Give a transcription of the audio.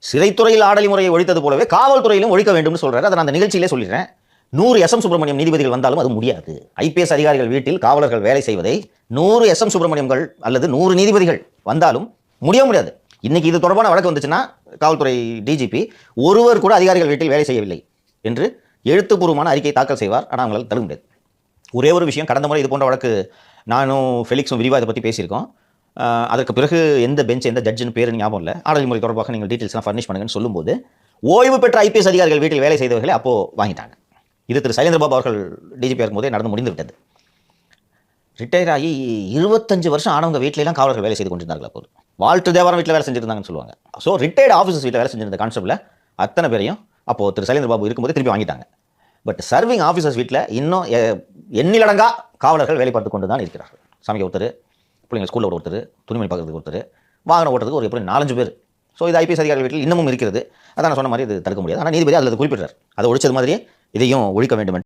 சிறைத்துறையில் ஆடலி முறையை ஒழித்தது போலவே காவல்துறையிலும் ஒழிக்க வேண்டும்னு சொல்றாரு. அதை நான் அந்த நிகழ்ச்சியிலே சொல்லிடுறேன். 100 எஸ்.எம். சுப்பிரமணியம் நீதிபதிகள் வந்தாலும் அது முடியாது. ஐபிஎஸ் அதிகாரிகள் வீட்டில் காவலர்கள் வேலை செய்வதை 100 எஸ்.எம். சுப்பிரமணியம்கள் அல்லது 100 நீதிபதிகள் வந்தாலும் முடியாது. இன்னைக்கு இது தொடர்பான வழக்கு வந்துச்சுன்னா காவல்துறை டிஜிபி ஒருவர் கூட அதிகாரிகள் வீட்டில் வேலை செய்யவில்லை என்று எழுத்துப்பூர்வமான அறிக்கை தாக்கல் செய்வார். ஆனால் அவங்களால் தடுக்க முடியாது. ஒரே ஒரு விஷயம், கடந்த முறை இது போன்ற வழக்கு நானும் ஃபெலிக்ஸும் விரிவாக இதை பற்றி பேசியிருக்கோம். அதற்கு பிறகு எந்த பெஞ்ச் எந்த ஜட்ஜின்னு பேர் ஞாபகம் இல்லை. ஆடல் முறை தொடர்பாக நீங்கள் டீட்டெயில்ஸ்லாம் ஃபர்னிஷ் பண்ணுங்கன்னு சொல்லும்போது ஓய்வு பெற்ற ஐபிஎஸ் அதிகாரிகள் வீட்டில் வேலை செய்தவர்களை அப்போது வாங்கிட்டாங்க. இது திரு சைலேந்திரபாபு அவர்கள் டிஜிபி இருக்கும்போதே நடந்து முடிந்து விட்டது. ரிட்டையர் ஆகி 25 வருஷம் ஆனவங்க வீட்டிலலாம் காவலர்கள் வேலை செய்து கொண்டிருந்தார்கள். அப்போது வால்டர் தேவாரம் வீட்டில் வேலை செஞ்சுருந்தாங்கன்னு சொல்லுவாங்க. ஸோ ரிட்டையர்டு ஆஃபீஸர்ஸ் வீட்டில் வேலை செஞ்சிருந்த கான்செப்டில் அத்தனை பேரையும் அப்போது திரு சைலேந்திரபாபு இருக்கும்போது திருப்பி வாங்கிட்டாங்க. பட் சர்விங் ஆஃபீஸர்ஸ் வீட்டில் இன்னும் எண்ணிலடங்கா காவலர்கள் வேலை பார்த்து கொண்டு தான் இருக்கிறார்கள். சமைக்க ஒருத்தர், பிள்ளைங்க ஸ்கூலில் ஒருத்தர், துணிமணி பார்க்கறதுக்கு ஒருத்தர், வாகனம் ஓட்டுறதுக்கு ஒரு எப்படி 4-5 பேர். ஸோ இது ஐபிஎஸ் அதிகாரிகள் வீட்டில் இன்னமும் இருக்கிறது. அதான் நான் சொன்ன மாதிரி இது தடுக்க முடியாது. ஆனால் நீதிபதி அதில் குறிப்பிட்டார். அதை ஒழிச்சது மாதிரியே இதையும் ஒழிக்க வேண்டும்.